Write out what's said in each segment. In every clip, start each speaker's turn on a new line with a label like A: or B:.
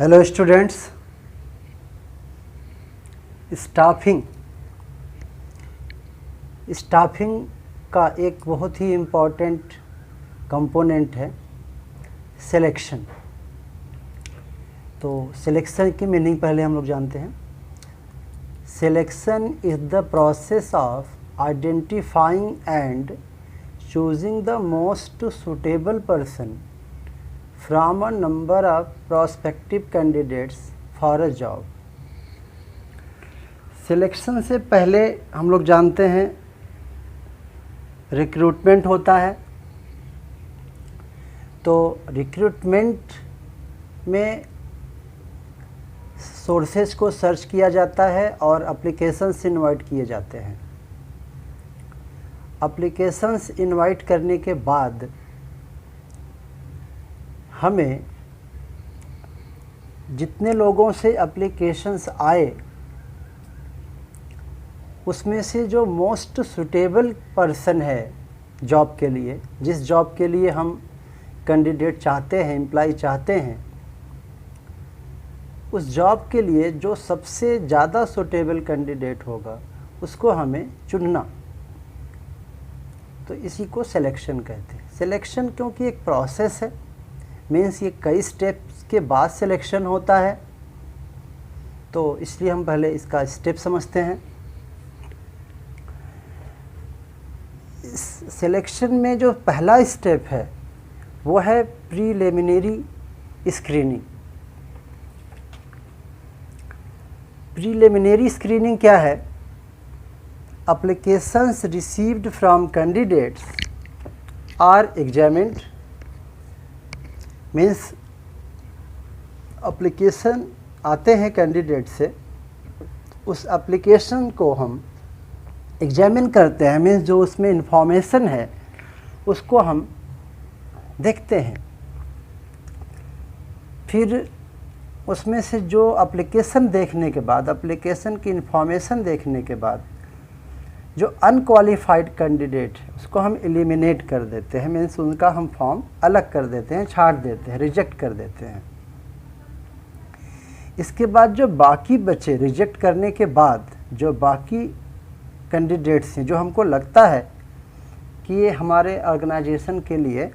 A: Hello students, staffing का एक बहुत ही इम्पॉर्टेंट कंपोनेंट है सिलेक्शन। तो सिलेक्शन की मीनिंग पहले हम लोग जानते हैं। Selection is the process of identifying and choosing the most suitable person from a number of prospective candidates for a job। Selection से पहले हम लोग जानते हैं रिक्रूटमेंट होता है। तो रिक्रूटमेंट में सोर्सेज को सर्च किया जाता है और एप्लीकेशंस इनवाइट किए जाते हैं। एप्लीकेशंस इनवाइट करने के बाद हमें जितने लोगों से एप्लीकेशंस आए उसमें से जो मोस्ट सुटेबल पर्सन है जॉब के लिए, जिस जॉब के लिए हम कैंडिडेट चाहते हैं, एम्प्लॉय चाहते हैं, उस जॉब के लिए जो सबसे ज़्यादा सुटेबल कैंडिडेट होगा उसको हमें चुनना। तो इसी को सिलेक्शन कहते हैं। सिलेक्शन क्योंकि एक प्रोसेस है, मीन्स ये कई स्टेप्स के बाद सिलेक्शन होता है, तो इसलिए हम पहले इसका स्टेप समझते हैं। इस सिलेक्शन में जो पहला स्टेप है वो है प्रीलिमिनरी स्क्रीनिंग। प्रीलिमिनरी स्क्रीनिंग क्या है? Applications received from candidates are examined, means application आते हैं कैंडिडेट से, उस एप्लीकेशन को हम एग्जामिन करते हैं, मीन्स जो उसमें इंफॉर्मेशन है उसको हम देखते हैं। फिर उसमें से जो एप्लीकेशन देखने के बाद, एप्लीकेशन की इंफॉर्मेशन देखने के बाद जो अनक्वालिफाइड कैंडिडेट है उसको हम एलिमिनेट कर देते हैं, मीन्स उनका हम फॉर्म अलग कर देते हैं, छांट देते हैं, रिजेक्ट कर देते हैं। इसके बाद जो बाकी बचे, रिजेक्ट करने के बाद जो बाकी कैंडिडेट्स हैं जो हमको लगता है कि ये हमारे ऑर्गेनाइजेशन के लिए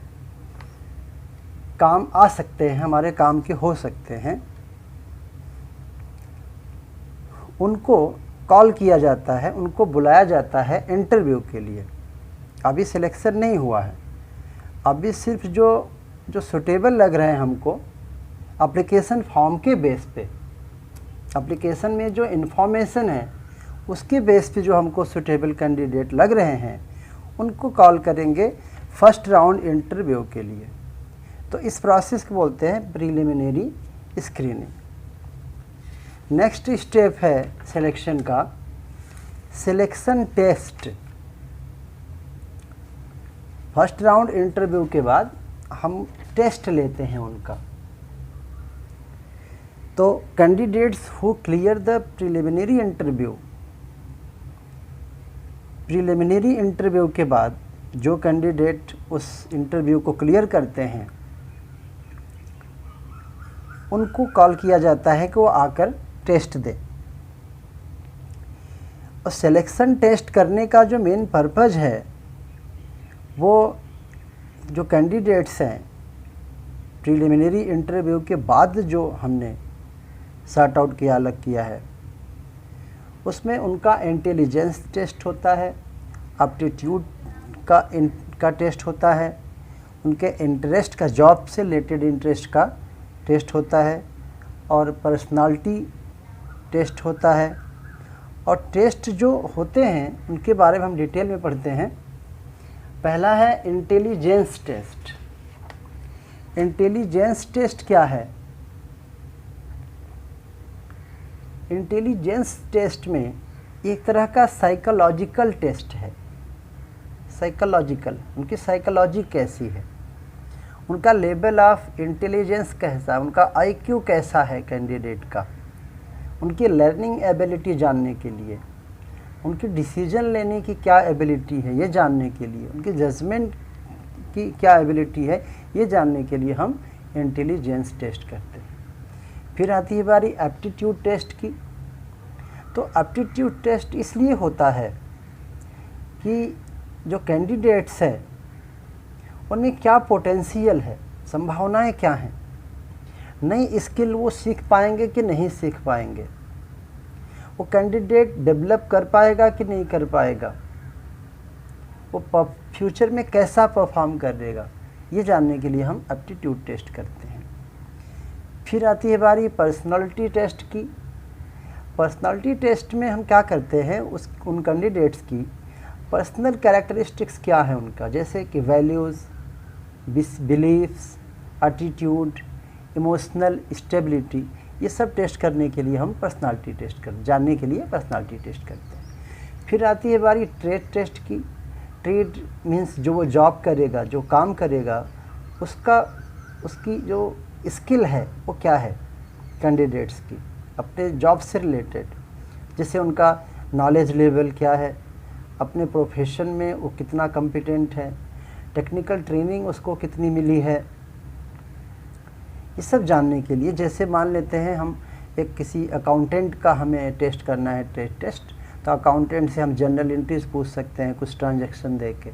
A: काम आ सकते हैं, हमारे काम के हो सकते हैं, उनको कॉल किया जाता है, उनको बुलाया जाता है इंटरव्यू के लिए। अभी सिलेक्शन नहीं हुआ है, अभी सिर्फ जो सुटेबल लग रहे हैं हमको एप्लीकेशन फॉर्म के बेस पे, एप्लीकेशन में जो इन्फॉर्मेशन है उसके बेस पे जो हमको सुटेबल कैंडिडेट लग रहे हैं उनको कॉल करेंगे फर्स्ट राउंड इंटरव्यू के लिए। तो इस प्रोसेस को बोलते हैं प्रीलिमिनरी स्क्रीनिंग। नेक्स्ट स्टेप है सिलेक्शन का selection test. First round interview के बाद हम टेस्ट लेते हैं उनका। तो candidates who clear the preliminary interview के बाद जो कैंडिडेट उस इंटरव्यू को क्लियर करते हैं उनको कॉल किया जाता है कि वो आकर टेस्ट दे। और सिलेक्शन टेस्ट करने का जो मेन पर्पज़ है वो जो कैंडिडेट्स हैं प्रीलिमिनरी इंटरव्यू के बाद जो हमने सॉर्ट आउट किया, अलग किया है, उसमें उनका इंटेलिजेंस टेस्ट होता है, एप्टीट्यूड का टेस्ट होता है, उनके इंटरेस्ट का, जॉब से रिलेटेड इंटरेस्ट का टेस्ट होता है, और पर्सनालिटी टेस्ट होता है। और टेस्ट जो होते हैं उनके बारे में हम डिटेल में पढ़ते हैं। पहला है इंटेलिजेंस टेस्ट। इंटेलिजेंस टेस्ट क्या है? इंटेलिजेंस टेस्ट में एक तरह का साइकोलॉजिकल टेस्ट है। साइकोलॉजिकल, उनकी साइकोलॉजी कैसी है, उनका लेवल ऑफ इंटेलिजेंस कैसा, उनका आईक्यू कैसा है कैंडिडेट का, उनकी लर्निंग एबिलिटी जानने के लिए, उनकी डिसीजन लेने की क्या एबिलिटी है ये जानने के लिए, उनकी जजमेंट की क्या एबिलिटी है ये जानने के लिए हम इंटेलिजेंस टेस्ट करते हैं। फिर आती है बारी एप्टीट्यूड टेस्ट की। तो एप्टीट्यूड टेस्ट इसलिए होता है कि जो कैंडिडेट्स हैं उनमें क्या पोटेंशियल है, संभावनाएं क्या हैं, नई स्किल वो सीख पाएंगे कि नहीं सीख पाएंगे, वो कैंडिडेट डेवलप कर पाएगा कि नहीं कर पाएगा, वो फ्यूचर में कैसा परफॉर्म करेगा, ये जानने के लिए हम एप्टीट्यूड टेस्ट करते हैं। फिर आती है बारी पर्सनालिटी टेस्ट की। पर्सनालिटी टेस्ट में हम क्या करते हैं, उन कैंडिडेट्स की पर्सनल कैरेक्टरिस्टिक्स क्या है उनका, जैसे कि values, beliefs, attitude, emotional stability, ये सब टेस्ट करने के लिए हम पर्सनालिटी टेस्ट जानने के लिए पर्सनालिटी टेस्ट करते हैं। फिर आती है बारी ट्रेड टेस्ट की। ट्रेड मीन्स जो वो जॉब करेगा, जो काम करेगा, उसकी जो स्किल है वो क्या है कैंडिडेट्स की अपने जॉब से रिलेटेड, जैसे उनका नॉलेज लेवल क्या है, अपने प्रोफेशन में वो कितना कॉम्पिटेंट है, टेक्निकल ट्रेनिंग उसको कितनी मिली है, ये सब जानने के लिए। जैसे मान लेते हैं हम एक किसी अकाउंटेंट का हमें टेस्ट करना है, ट्रेड टेस्ट, तो अकाउंटेंट से हम जनरल एंट्रीज पूछ सकते हैं, कुछ ट्रांजैक्शन दे के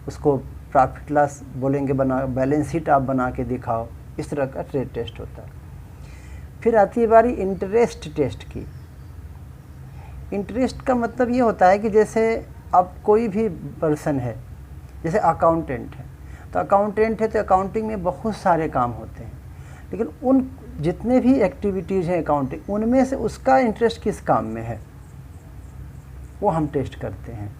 A: उसको प्रॉफिट लॉस बोलेंगे, बैलेंस शीट आप बना के दिखाओ, इस तरह का ट्रेड टेस्ट होता है। फिर आती है बारी इंटरेस्ट टेस्ट की। इंटरेस्ट का मतलब ये होता है कि जैसे अब कोई भी पर्सन है, जैसे अकाउंटेंट है, तो अकाउंटेंट है तो अकाउंटिंग में बहुत सारे काम होते हैं, लेकिन उन जितने भी एक्टिविटीज़ हैं अकाउंटिंग, उनमें से उसका इंटरेस्ट किस काम में है वो हम टेस्ट करते हैं।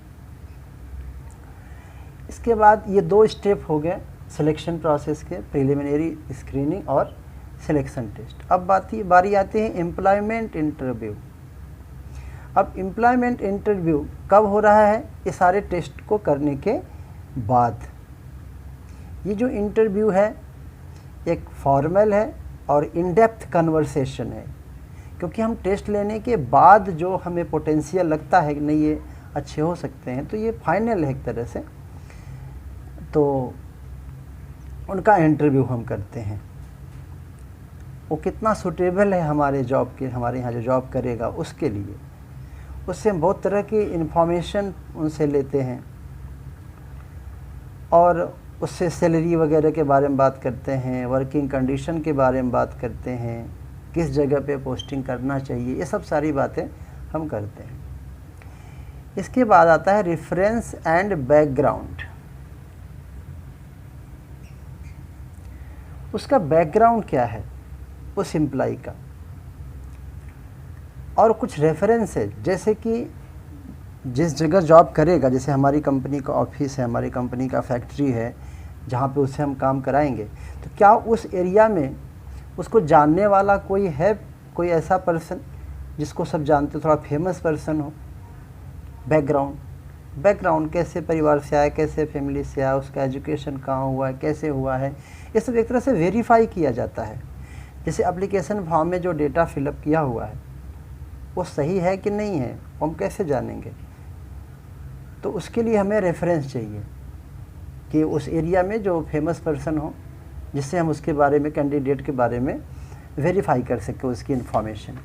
A: इसके बाद ये 2 स्टेप हो गए सिलेक्शन प्रोसेस के, प्रिलिमिनरी स्क्रीनिंग और सिलेक्शन टेस्ट। अब बारी आती है एम्प्लॉयमेंट इंटरव्यू। अब एम्प्लॉयमेंट इंटरव्यू कब हो रहा है, ये सारे टेस्ट को करने के बाद। ये जो इंटरव्यू है एक फॉर्मल है और इन डेप्थ कन्वर्सेशन है, क्योंकि हम टेस्ट लेने के बाद जो हमें पोटेंशियल लगता है कि नहीं ये अच्छे हो सकते हैं, तो ये फाइनल है एक तरह से, तो उनका इंटरव्यू हम करते हैं। वो कितना सूटेबल है हमारे जॉब के, हमारे यहाँ जो जॉब करेगा उसके लिए, उससे हम बहुत तरह की इन्फॉर्मेशन उनसे लेते हैं और उससे सैलरी वगैरह के बारे में बात करते हैं, वर्किंग कंडीशन के बारे में बात करते हैं, किस जगह पे पोस्टिंग करना चाहिए, ये सब सारी बातें हम करते हैं। इसके बाद आता है रेफरेंस एंड बैकग्राउंड। उसका बैकग्राउंड क्या है उस एम्प्लॉय का, और कुछ रेफरेंस है, जैसे कि जिस जगह जॉब करेगा, जैसे हमारी कंपनी का ऑफिस है, हमारी कंपनी का फैक्ट्री है जहाँ पे उससे हम काम कराएंगे, तो क्या उस एरिया में उसको जानने वाला कोई है, कोई ऐसा पर्सन जिसको सब जानते हो, थोड़ा फेमस पर्सन हो। बैकग्राउंड कैसे परिवार से आया, कैसे फैमिली से आया, उसका एजुकेशन कहाँ हुआ है, कैसे हुआ है, ये सब एक तरह से वेरीफाई किया जाता है। जैसे एप्लीकेशन फॉर्म में जो डेटा फिलअप किया हुआ है वो सही है कि नहीं है, हम कैसे जानेंगे। तो उसके लिए हमें रेफरेंस चाहिए कि उस एरिया में जो फेमस पर्सन हो, जिससे हम उसके बारे में, कैंडिडेट के बारे में वेरीफाई कर सकें उसकी इन्फॉर्मेशन।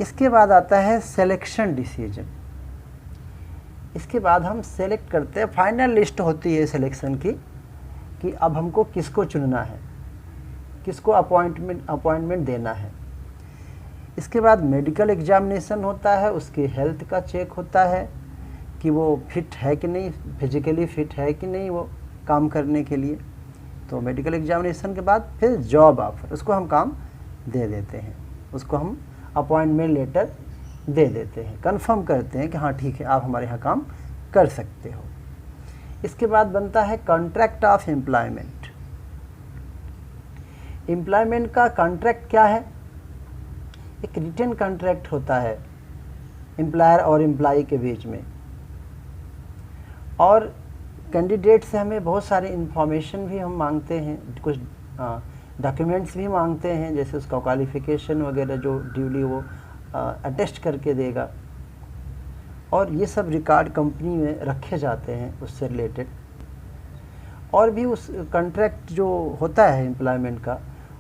A: इसके बाद आता है सिलेक्शन डिसीजन। इसके बाद हम सेलेक्ट करते हैं, फाइनल लिस्ट होती है सिलेक्शन की कि अब हमको किसको चुनना है, किसको अपॉइंटमेंट देना है। इसके बाद मेडिकल एग्जामिनेशन होता है, उसकी हेल्थ का चेक होता है कि वो फिट है कि नहीं, फिजिकली फिट है कि नहीं वो काम करने के लिए। तो मेडिकल एग्जामिनेशन के बाद फिर जॉब ऑफर, उसको हम काम दे देते हैं, उसको हम अपॉइंटमेंट लेटर दे देते हैं, कंफर्म करते हैं कि हाँ ठीक है आप हमारे यहाँ काम कर सकते हो। इसके बाद बनता है कॉन्ट्रैक्ट ऑफ एम्प्लॉयमेंट। एम्प्लॉयमेंट का कॉन्ट्रैक्ट क्या है, एक रिटन कॉन्ट्रैक्ट होता है एम्प्लॉयर और एम्प्लॉय के बीच में, और कैंडिडेट से हमें बहुत सारी इन्फॉर्मेशन भी हम मांगते हैं, कुछ डॉक्यूमेंट्स भी मांगते हैं, जैसे उसका क्वालिफ़िकेशन वगैरह जो ड्यूली वो अटेस्ट करके देगा, और ये सब रिकॉर्ड कंपनी में रखे जाते हैं उससे रिलेटेड। और भी उस कॉन्ट्रैक्ट जो होता है एम्प्लॉयमेंट का,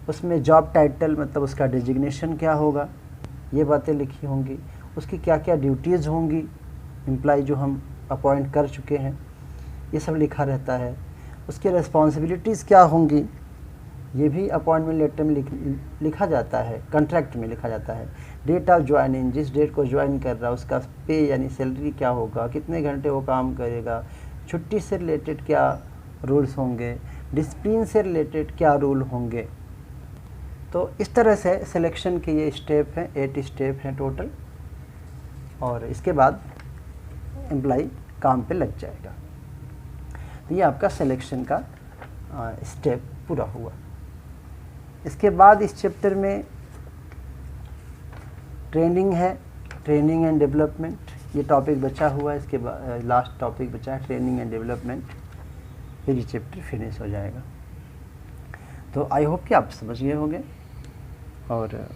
A: उसमें जॉब टाइटल मतलब उसका डिजिग्नेशन क्या होगा, ये बातें लिखी होंगी। उसकी क्या क्या ड्यूटीज़ होंगी, एम्प्लॉय जो हम अपॉइंट कर चुके हैं, ये सब लिखा रहता है। उसकी रिस्पॉन्सिबिलिटीज़ क्या होंगी, ये भी अपॉइंटमेंट लेटर में लिखा जाता है, कॉन्ट्रैक्ट में लिखा जाता है। डेट ऑफ ज्वाइनिंग, जिस डेट को ज्वाइन कर रहा है उसका पे यानी सैलरी क्या होगा, कितने घंटे वो काम करेगा, छुट्टी से रिलेटेड क्या रूल्स होंगे, डिसिप्लिन से रिलेटेड क्या रूल होंगे। तो इस तरह से सिलेक्शन के ये स्टेप हैं, 8 स्टेप हैं टोटल, और इसके बाद एम्प्लॉय काम पे लग जाएगा। तो ये आपका सिलेक्शन का स्टेप पूरा हुआ। इसके बाद इस चैप्टर में ट्रेनिंग है, ट्रेनिंग एंड डेवलपमेंट, ये टॉपिक बचा हुआ है। इसके बाद लास्ट टॉपिक बचा है ट्रेनिंग एंड डेवलपमेंट, फिर ये चैप्टर फिनिश हो जाएगा। तो आई होप कि आप समझ गए होंगे, और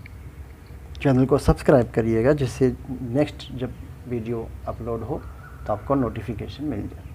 A: चैनल को सब्सक्राइब करिएगा जिससे नेक्स्ट जब वीडियो अपलोड हो तो आपको नोटिफिकेशन मिल जाए।